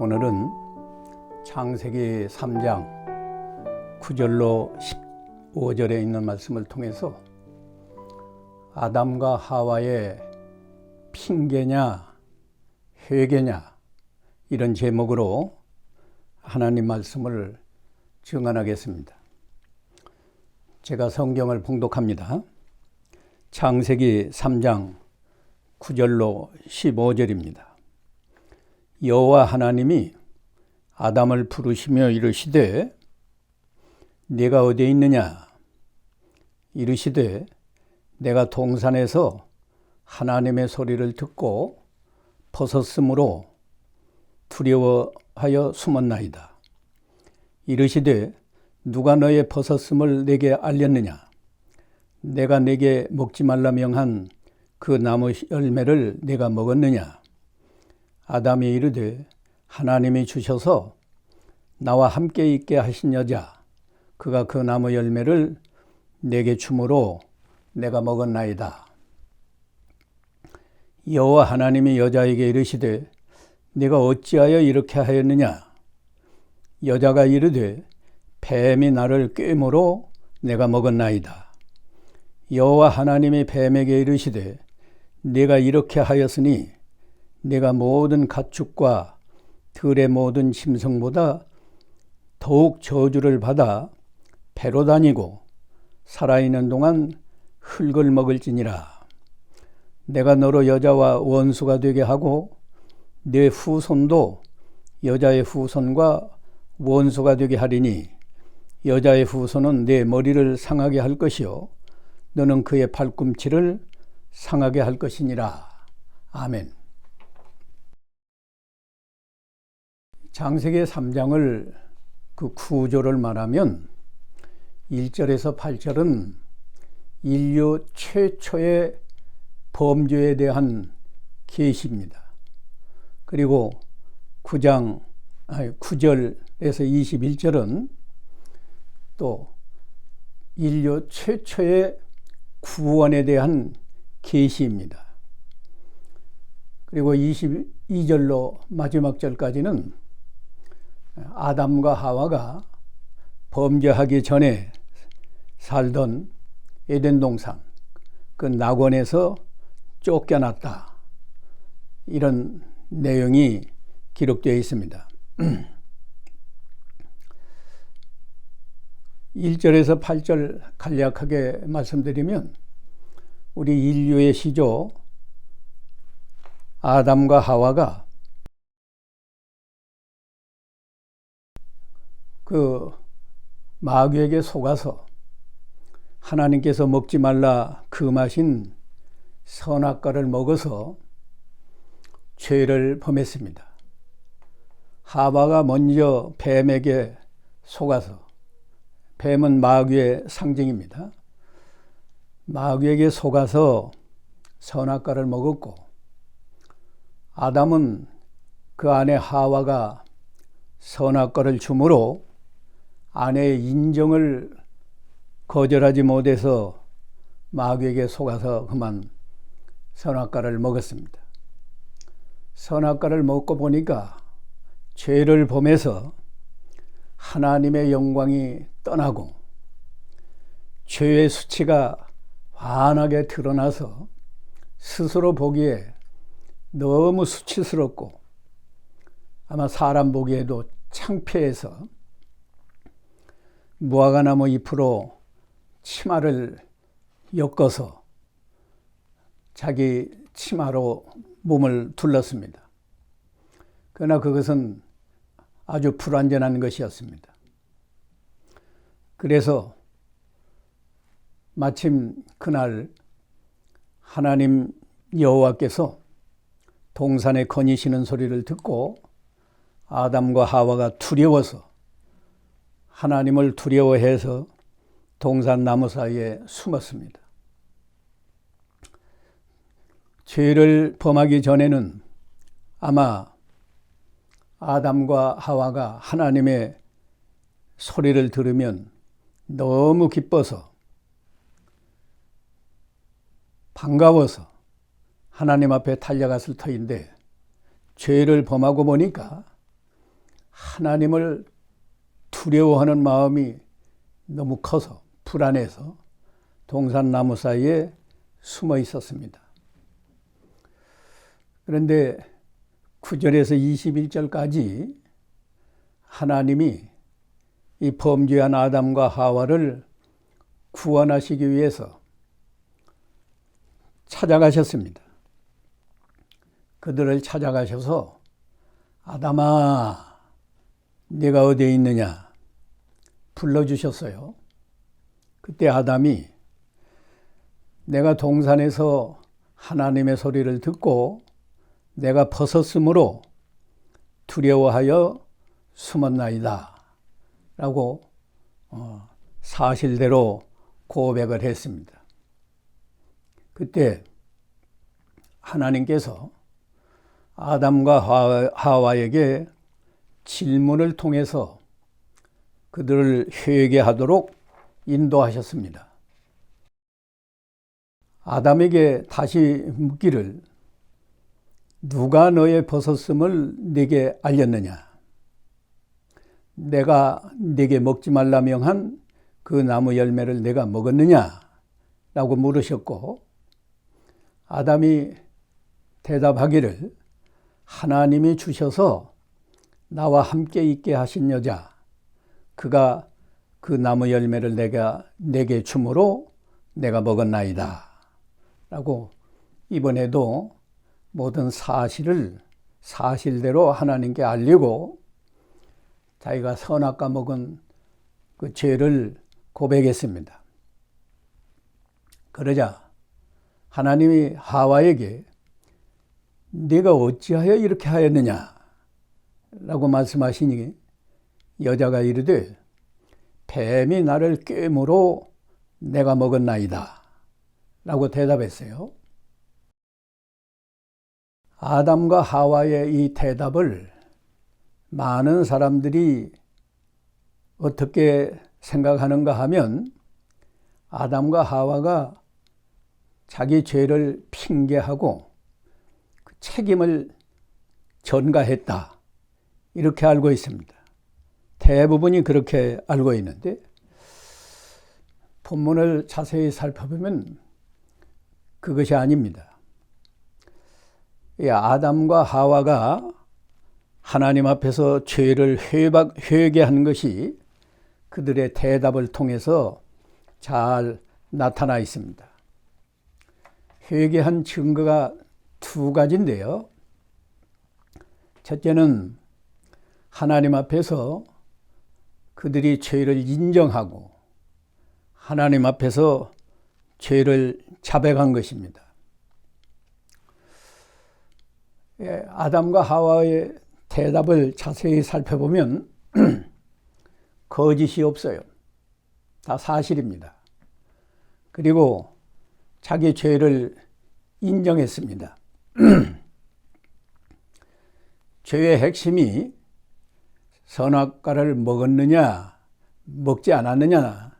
오늘은 창세기 3장 9절로 15절에 있는 말씀을 통해서 아담과 하와의 핑계냐 회개냐 이런 제목으로 하나님 말씀을 증언하겠습니다. 제가 성경을 봉독합니다. 창세기 3장 9절로 15절입니다. 여호와 하나님이 아담을 부르시며 이르시되 네가 어디에 있느냐? 이르시되 내가 동산에서 하나님의 소리를 듣고 벗었으므로 두려워하여 숨었나이다. 이르시되 누가 너의 벗었음을 내게 알렸느냐? 내가 내게 먹지 말라 명한 그 나무 열매를 내가 먹었느냐? 아담이 이르되 하나님이 주셔서 나와 함께 있게 하신 여자 그가 그 나무 열매를 내게 주므로 내가 먹었나이다. 여호와 하나님이 여자에게 이르시되 네가 어찌하여 이렇게 하였느냐? 여자가 이르되 뱀이 나를 꾀므로 내가 먹었나이다. 여호와 하나님이 뱀에게 이르시되 네가 이렇게 하였으니 네가 모든 가축과 들의 모든 짐승보다 더욱 저주를 받아 배로 다니고 살아있는 동안 흙을 먹을지니라. 내가 너로 여자와 원수가 되게 하고 네 후손도 여자의 후손과 원수가 되게 하리니 여자의 후손은 네 머리를 상하게 할 것이요 너는 그의 발꿈치를 상하게 할 것이니라. 아멘. 창세기 3장을 그 구조를 말하면 1절에서 8절은 인류 최초의 범죄에 대한 계시입니다. 그리고 9절에서 21절은 또 인류 최초의 구원에 대한 계시입니다. 그리고 22절로 마지막 절까지는 아담과 하와가 범죄하기 전에 살던 에덴 동산, 그 낙원에서 쫓겨났다. 이런 내용이 기록되어 있습니다. 1절에서 8절 간략하게 말씀드리면 우리 인류의 시조 아담과 하와가 그 마귀에게 속아서 하나님께서 먹지 말라 금하신 선악과를 먹어서 죄를 범했습니다. 하와가 먼저 뱀에게 속아서, 뱀은 마귀의 상징입니다. 마귀에게 속아서 선악과를 먹었고 아담은 그 아내 하와가 선악과를 주므로 아내의 인정을 거절하지 못해서 마귀에게 속아서 그만 선악과를 먹었습니다. 선악과를 먹고 보니까 죄를 범해서 하나님의 영광이 떠나고 죄의 수치가 환하게 드러나서 스스로 보기에 너무 수치스럽고 아마 사람 보기에도 창피해서 무화과나무 잎으로 치마를 엮어서 자기 치마로 몸을 둘렀습니다. 그러나 그것은 아주 불완전한 것이었습니다. 그래서 마침 그날 하나님 여호와께서 동산에 거니시는 소리를 듣고 아담과 하와가 두려워서 하나님을 두려워해서 동산 나무 사이에 숨었습니다. 죄를 범하기 전에는 아마 아담과 하와가 하나님의 소리를 들으면 너무 기뻐서 반가워서 하나님 앞에 달려갔을 터인데 죄를 범하고 보니까 하나님을 두려워하는 마음이 너무 커서 불안해서 동산나무 사이에 숨어 있었습니다. 그런데 9절에서 21절까지 하나님이 이 범죄한 아담과 하와를 구원하시기 위해서 찾아가셨습니다. 그들을 찾아가셔서 아담아, 네가 어디에 있느냐 불러주셨어요. 그때 아담이 내가 동산에서 하나님의 소리를 듣고 내가 벗었으므로 두려워하여 숨었나이다 라고 사실대로 고백을 했습니다. 그때 하나님께서 아담과 하와에게 질문을 통해서 그들을 회개하도록 인도하셨습니다. 아담에게 다시 묻기를 누가 너의 벗었음을 네게 알렸느냐? 내가 네게 먹지 말라 명한 그 나무 열매를 내가 먹었느냐? 라고 물으셨고 아담이 대답하기를 하나님이 주셔서 나와 함께 있게 하신 여자 그가 그 나무 열매를 내게 주므로 내가 먹었나이다 라고 이번에도 모든 사실을 사실대로 하나님께 알리고 자기가 선악과 먹은 그 죄를 고백했습니다. 그러자 하나님이 하와에게 네가 어찌하여 이렇게 하였느냐 라고 말씀하시니 여자가 이르되 뱀이 나를 꿰므로 내가 먹었나이다 라고 대답했어요. 아담과 하와의 이 대답을 많은 사람들이 어떻게 생각하는가 하면 아담과 하와가 자기 죄를 핑계하고 그 책임을 전가했다 이렇게 알고 있습니다. 대부분이 그렇게 알고 있는데 본문을 자세히 살펴보면 그것이 아닙니다. 아담과 하와가 하나님 앞에서 죄를 회개한 것이 그들의 대답을 통해서 잘 나타나 있습니다. 회개한 증거가 두 가지인데요. 첫째는 하나님 앞에서 그들이 죄를 인정하고 하나님 앞에서 죄를 자백한 것입니다. 아담과 하와의 대답을 자세히 살펴보면 거짓이 없어요. 다 사실입니다. 그리고 자기 죄를 인정했습니다. 죄의 핵심이 선악과를 먹었느냐 먹지 않았느냐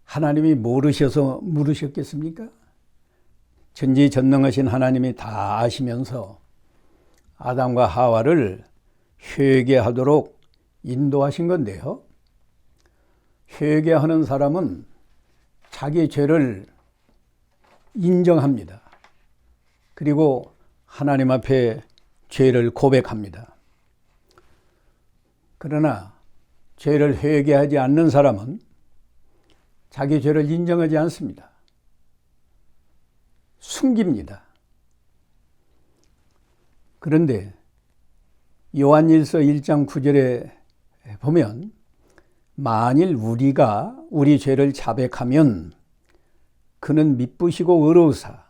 하나님이 모르셔서 물으셨겠습니까? 전지전능하신 하나님이 다 아시면서 아담과 하와를 회개하도록 인도하신 건데요. 회개하는 사람은 자기 죄를 인정합니다. 그리고 하나님 앞에 죄를 고백합니다. 그러나 죄를 회개하지 않는 사람은 자기 죄를 인정하지 않습니다. 숨깁니다. 그런데 요한일서 1장 9절에 보면 만일 우리가 우리 죄를 자백하면 그는 미쁘시고 의로우사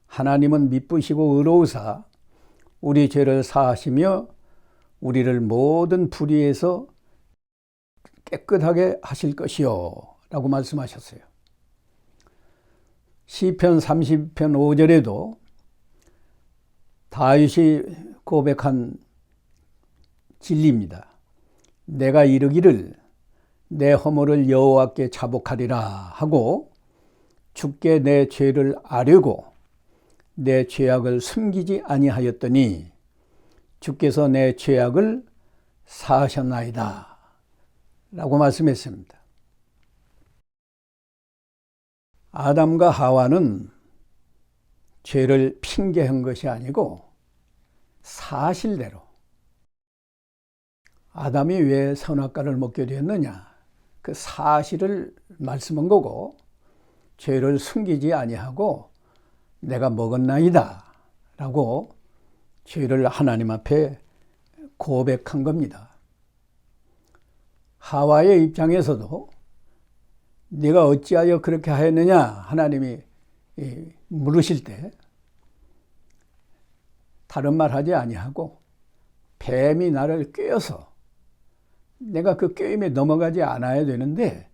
하나님은 미쁘시고 의로우사 우리 죄를 사하시며 우리를 모든 불의에서 깨끗하게 하실 것이요 라고 말씀하셨어요. 시편 30편 5절에도 다윗이 고백한 진리입니다. 내가 이르기를 내 허물을 여호와께 자복하리라 하고 주께 내 죄를 아뢰고 내 죄악을 숨기지 아니하였더니 주께서 내 죄악을 사하셨나이다 라고 말씀했습니다. 아담과 하와는 죄를 핑계한 것이 아니고 사실대로 아담이 왜 선악과를 먹게 되었느냐, 그 사실을 말씀한 거고, 죄를 숨기지 아니하고 내가 먹었나이다 라고 죄를 하나님 앞에 고백한 겁니다. 하와의 입장에서도 네가 어찌하여 그렇게 하였느냐 하나님이 물으실 때 다른 말 하지 아니하고 뱀이 나를 꿰어서 내가 그 꿰임에 넘어가지 않아야 되는데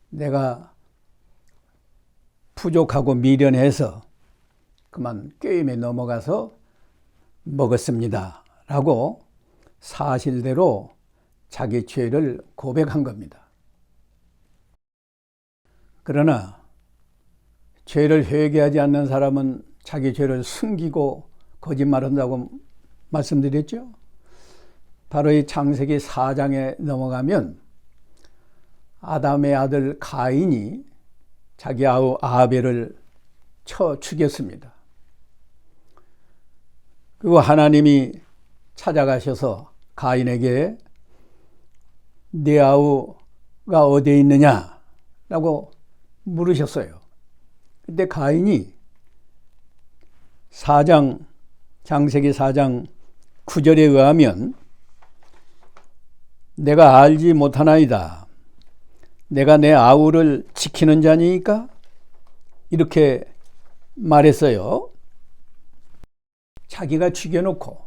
내가 부족하고 미련해서 그만 꿰임에 넘어가서 먹었습니다 라고 사실대로 자기 죄를 고백한 겁니다. 그러나 죄를 회개하지 않는 사람은 자기 죄를 숨기고 거짓말한다고 말씀드렸죠. 바로 이 창세기 4장에 넘어가면 아담의 아들 가인이 자기 아우 아벨을 쳐 죽였습니다. 그리고 하나님이 찾아가셔서 가인에게 네 아우가 어디에 있느냐 라고 물으셨어요. 그때 가인이 창세기 4장 9절에 의하면 내가 알지 못하나이다. 내가 내 아우를 지키는 자니까? 이렇게 말했어요. 자기가 죽여놓고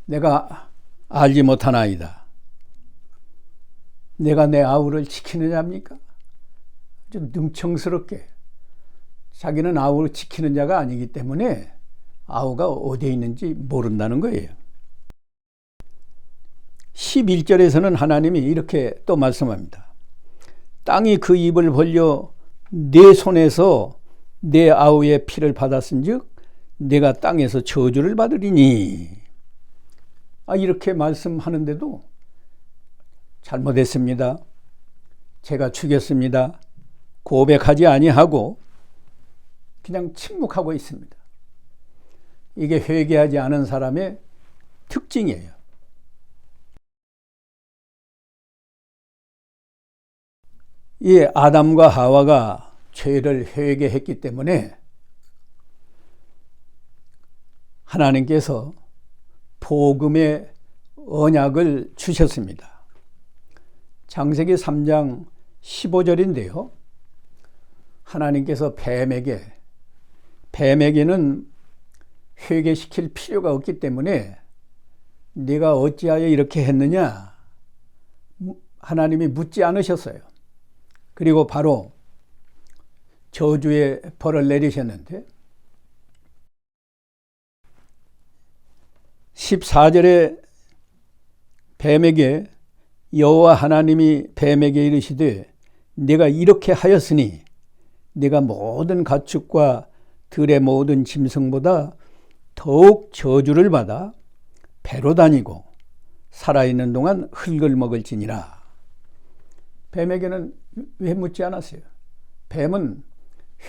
내가 알지 못하나이다. 내가 내 아우를 지키는 자입니까? 좀 능청스럽게 자기는 아우를 지키는 자가 아니기 때문에 아우가 어디에 있는지 모른다는 거예요. 11절에서는 하나님이 이렇게 또 말씀합니다. 땅이 그 입을 벌려 내 손에서 내 아우의 피를 받았은즉 내가 땅에서 저주를 받으리니. 이렇게 말씀하는데도 잘못했습니다. 제가 죽였습니다. 고백하지 아니하고 그냥 침묵하고 있습니다. 이게 회개하지 않은 사람의 특징이에요. 이 아담과 하와가 죄를 회개했기 때문에 하나님께서 복음의 언약을 주셨습니다. 창세기 3장 15절인데요. 하나님께서 뱀에게는 회개시킬 필요가 없기 때문에 네가 어찌하여 이렇게 했느냐 하나님이 묻지 않으셨어요. 그리고 바로 저주의 벌을 내리셨는데 14절에 뱀에게 여호와 하나님이 뱀에게 이르시되 네가 이렇게 하였으니 네가 모든 가축과 들의 모든 짐승보다 더욱 저주를 받아 배로 다니고 살아있는 동안 흙을 먹을지니라. 뱀에게는 왜 묻지 않았어요? 뱀은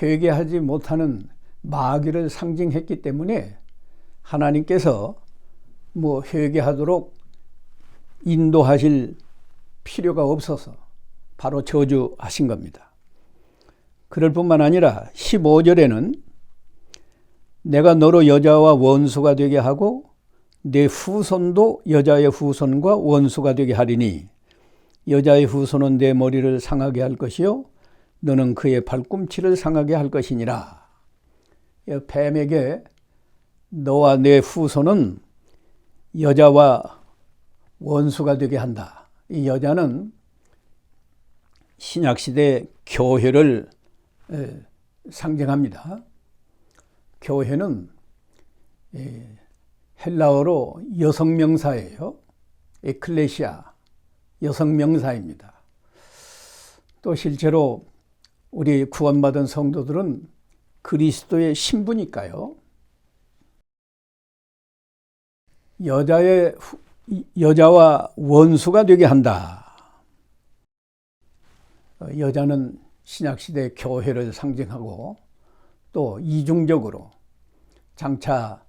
회개하지 못하는 마귀를 상징했기 때문에 하나님께서 회개하도록 인도하실 필요가 없어서 바로 저주하신 겁니다. 그럴 뿐만 아니라 15절에는 내가 너로 여자와 원수가 되게 하고 내 후손도 여자의 후손과 원수가 되게 하리니 여자의 후손은 내 머리를 상하게 할 것이요 너는 그의 발꿈치를 상하게 할 것이니라. 뱀에게 너와 내 후손은 여자와 원수가 되게 한다. 이 여자는 신약시대 교회를 상징합니다. 교회는 헬라어로 여성명사예요. 에클레시아, 여성명사입니다. 또 실제로 우리 구원받은 성도들은 그리스도의 신부니까요. 여자와 원수가 되게 한다. 여자는 신약시대 교회를 상징하고 또 이중적으로 장차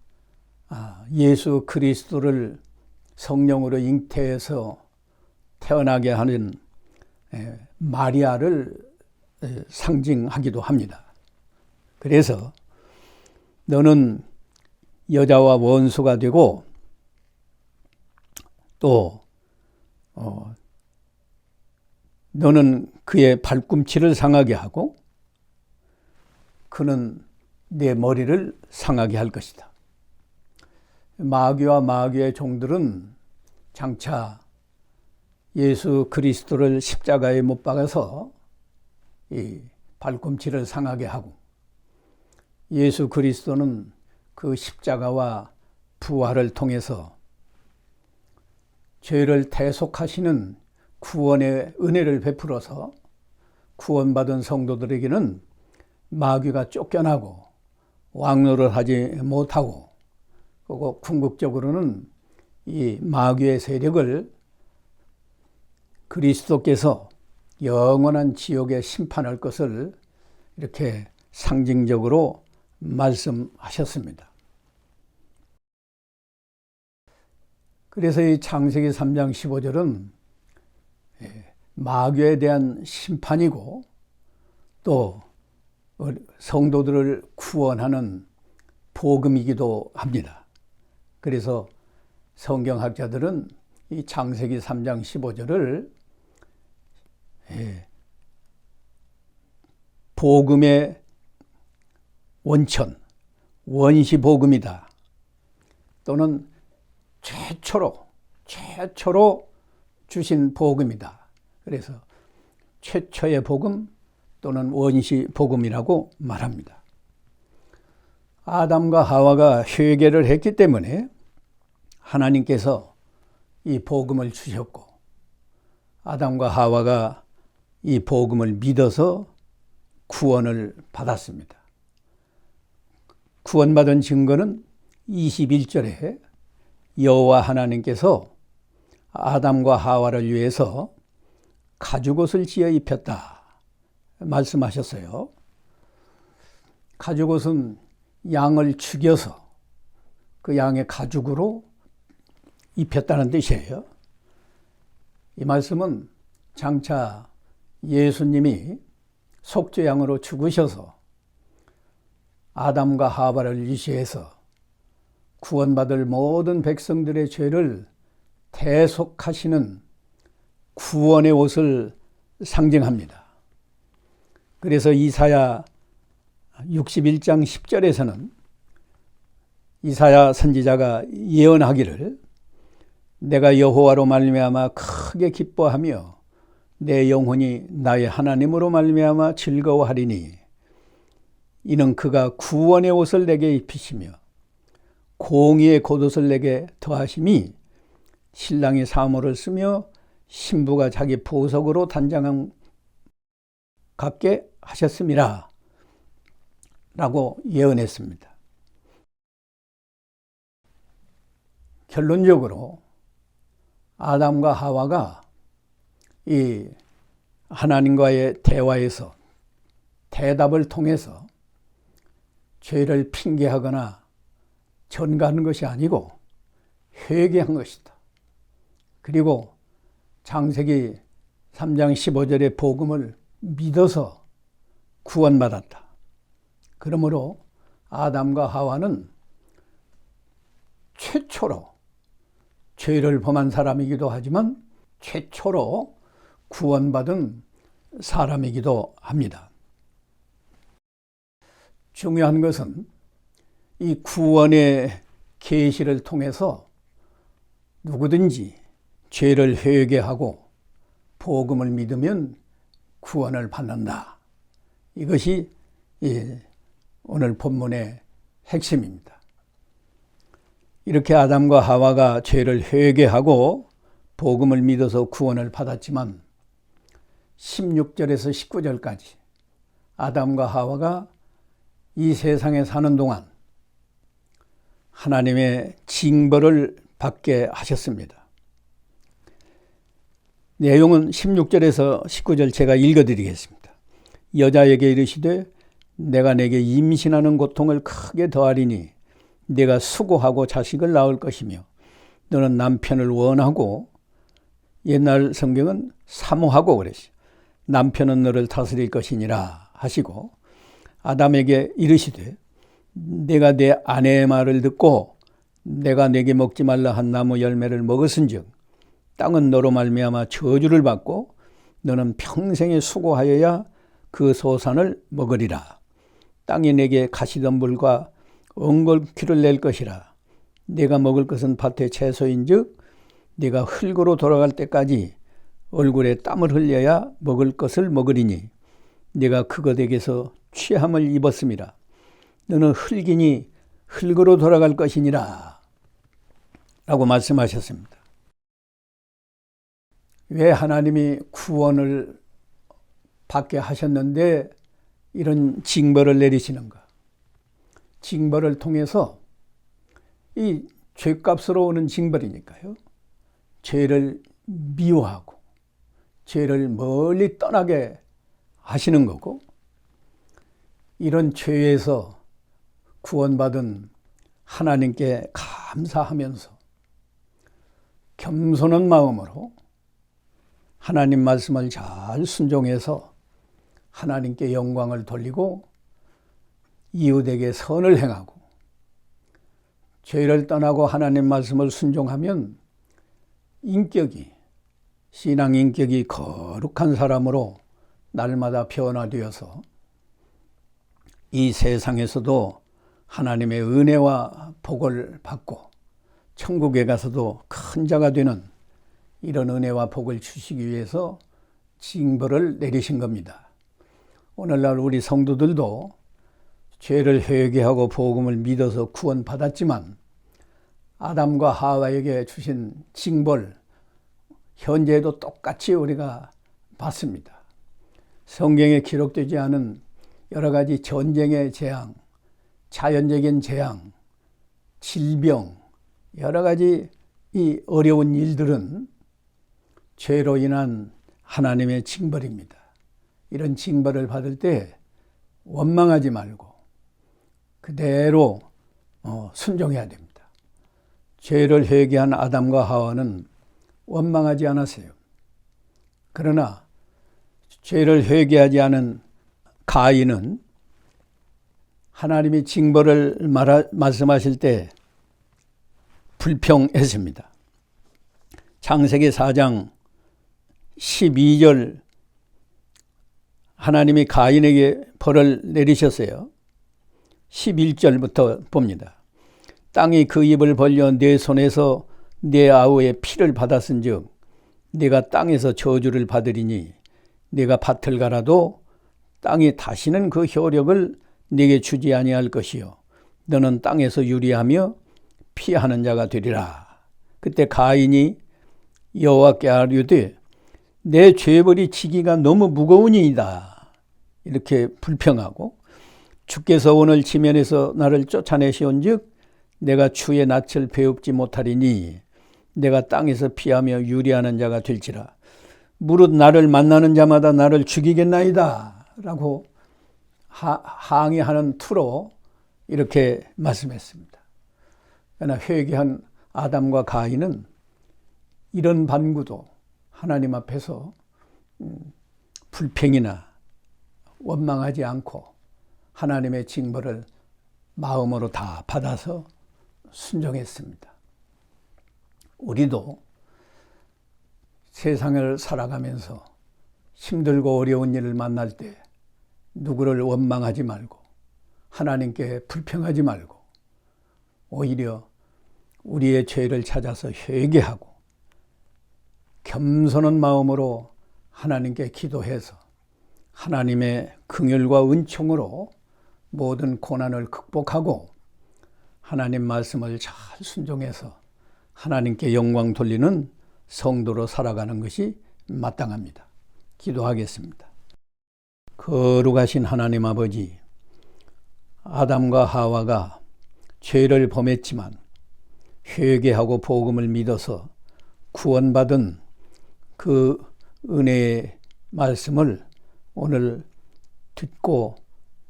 예수 그리스도를 성령으로 잉태해서 태어나게 하는 마리아를 상징하기도 합니다. 그래서 너는 여자와 원수가 되고 또 너는 그의 발꿈치를 상하게 하고 그는 내 머리를 상하게 할 것이다. 마귀와 마귀의 종들은 장차 예수 그리스도를 십자가에 못 박아서 이 발꿈치를 상하게 하고 예수 그리스도는 그 십자가와 부활을 통해서 죄를 대속하시는 구원의 은혜를 베풀어서 구원받은 성도들에게는 마귀가 쫓겨나고 왕노를 하지 못하고 그리고 궁극적으로는 이 마귀의 세력을 그리스도께서 영원한 지옥에 심판할 것을 이렇게 상징적으로 말씀하셨습니다. 그래서 이 창세기 3장 15절은 마귀에 대한 심판이고 또 성도들을 구원하는 복음이기도 합니다. 그래서 성경학자들은 이 창세기 3장 15절을 복음의 원천, 원시복음이다. 또는 최초로 주신 복음이다. 그래서 최초의 복음 또는 원시복음이라고 말합니다. 아담과 하와가 회개를 했기 때문에 하나님께서 이 복음을 주셨고 아담과 하와가 이 복음을 믿어서 구원을 받았습니다. 구원받은 증거는 21절에 여호와 하나님께서 아담과 하와를 위해서 가죽옷을 지어 입혔다 말씀하셨어요. 가죽옷은 양을 죽여서 그 양의 가죽으로 입혔다는 뜻이에요. 이 말씀은 장차 예수님이 속죄양으로 죽으셔서 아담과 하와를 위시해서 구원받을 모든 백성들의 죄를 대속하시는 구원의 옷을 상징합니다. 그래서 이사야 61장 10절에서는 이사야 선지자가 예언하기를 내가 여호와로 말미암아 크게 기뻐하며 내 영혼이 나의 하나님으로 말미암아 즐거워하리니 이는 그가 구원의 옷을 내게 입히시며 공의의 겉옷을 내게 더하심이 신랑이 사모를 쓰며 신부가 자기 보석으로 단장함 같게 하셨음이라 라고 예언했습니다. 결론적으로 아담과 하와가 이 하나님과의 대화에서 대답을 통해서 죄를 핑계하거나 전가하는 것이 아니고 회개한 것이다. 그리고 창세기 3장 15절의 복음을 믿어서 구원받았다. 그러므로 아담과 하와는 최초로 죄를 범한 사람이기도 하지만 최초로 구원받은 사람이기도 합니다. 중요한 것은 이 구원의 계시를 통해서 누구든지 죄를 회개하고 복음을 믿으면 구원을 받는다. 이것이 오늘 본문의 핵심입니다. 이렇게 아담과 하와가 죄를 회개하고 복음을 믿어서 구원을 받았지만 16절에서 19절까지 아담과 하와가 이 세상에 사는 동안 하나님의 징벌을 받게 하셨습니다. 내용은 16절에서 19절 제가 읽어드리겠습니다. 여자에게 이르시되 내가 내게 임신하는 고통을 크게 더하리니 내가 수고하고 자식을 낳을 것이며 너는 남편을 원하고, 옛날 성경은 사모하고 그랬어요. 남편은 너를 다스릴 것이니라 하시고, 아담에게 이르시되 내가 내 아내의 말을 듣고 내가 내게 먹지 말라 한 나무 열매를 먹었은즉 땅은 너로 말미암아 저주를 받고 너는 평생에 수고하여야 그 소산을 먹으리라. 땅이 내게 가시덤불과 엉겅퀴를 낼 것이라. 내가 먹을 것은 밭의 채소인즉 네가 흙으로 돌아갈 때까지 얼굴에 땀을 흘려야 먹을 것을 먹으리니 네가 그것에게서 취함을 입었음이라. 너는 흙이니 흙으로 돌아갈 것이니라 라고 말씀하셨습니다. 왜 하나님이 구원을 받게 하셨는데 이런 징벌을 내리시는가? 징벌을 통해서 이 죄값으로 오는 징벌이니까요. 죄를 미워하고 죄를 멀리 떠나게 하시는 거고, 이런 죄에서 구원받은 하나님께 감사하면서 겸손한 마음으로 하나님 말씀을 잘 순종해서 하나님께 영광을 돌리고 이웃에게 선을 행하고 죄를 떠나고 하나님 말씀을 순종하면 신앙 인격이 거룩한 사람으로 날마다 변화되어서 이 세상에서도 하나님의 은혜와 복을 받고 천국에 가서도 큰 자가 되는 이런 은혜와 복을 주시기 위해서 징벌을 내리신 겁니다. 오늘날 우리 성도들도 죄를 회개하고 복음을 믿어서 구원받았지만 아담과 하와에게 주신 징벌, 현재도 똑같이 우리가 받습니다. 성경에 기록되지 않은 여러 가지 전쟁의 재앙, 자연적인 재앙, 질병, 여러 가지 이 어려운 일들은 죄로 인한 하나님의 징벌입니다. 이런 징벌을 받을 때 원망하지 말고 그대로 순종해야 됩니다. 죄를 회개한 아담과 하와는 원망하지 않았어요. 그러나 죄를 회개하지 않은 가인은 하나님이 징벌을 말씀하실 때 불평했습니다. 창세기 4장 12절 하나님이 가인에게 벌을 내리셨어요. 11절부터 봅니다. 땅이 그 입을 벌려 내 손에서 내 아우의 피를 받았은즉 네가 땅에서 저주를 받으리니 네가 밭을 갈아도 땅이 다시는 그 효력을 네게 주지 아니할 것이요 너는 땅에서 유리하며 피하는 자가 되리라. 그때 가인이 여호와께 아뢰되 내 죄벌이 지기가 너무 무거우니이다. 이렇게 불평하고 주께서 오늘 지면에서 나를 쫓아내시온즉 내가 주의 낯을 배웁지 못하리니 내가 땅에서 피하며 유리하는 자가 될지라. 무릇 나를 만나는 자마다 나를 죽이겠나이다 라고 항의하는 투로 이렇게 말씀했습니다. 그러나 회개한 아담과 가인은 이런 반구도 하나님 앞에서 불평이나 원망하지 않고 하나님의 징벌을 마음으로 다 받아서 순종했습니다. 우리도 세상을 살아가면서 힘들고 어려운 일을 만날 때 누구를 원망하지 말고 하나님께 불평하지 말고 오히려 우리의 죄를 찾아서 회개하고 겸손한 마음으로 하나님께 기도해서 하나님의 긍휼과 은총으로 모든 고난을 극복하고 하나님 말씀을 잘 순종해서 하나님께 영광 돌리는 성도로 살아가는 것이 마땅합니다. 기도하겠습니다. 거룩하신 하나님 아버지, 아담과 하와가 죄를 범했지만 회개하고 복음을 믿어서 구원받은 그 은혜의 말씀을 오늘 듣고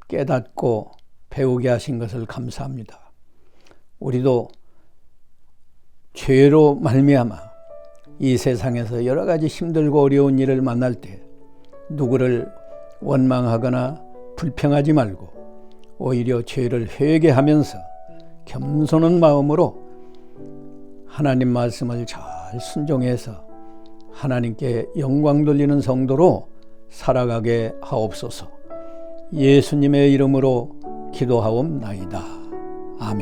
깨닫고 배우게 하신 것을 감사합니다. 우리도 죄로 말미암아 이 세상에서 여러 가지 힘들고 어려운 일을 만날 때 누구를 원망하거나 불평하지 말고 오히려 죄를 회개하면서 겸손한 마음으로 하나님 말씀을 잘 순종해서 하나님께 영광 돌리는 성도로 살아가게 하옵소서. 예수님의 이름으로 기도하옵나이다. 아멘.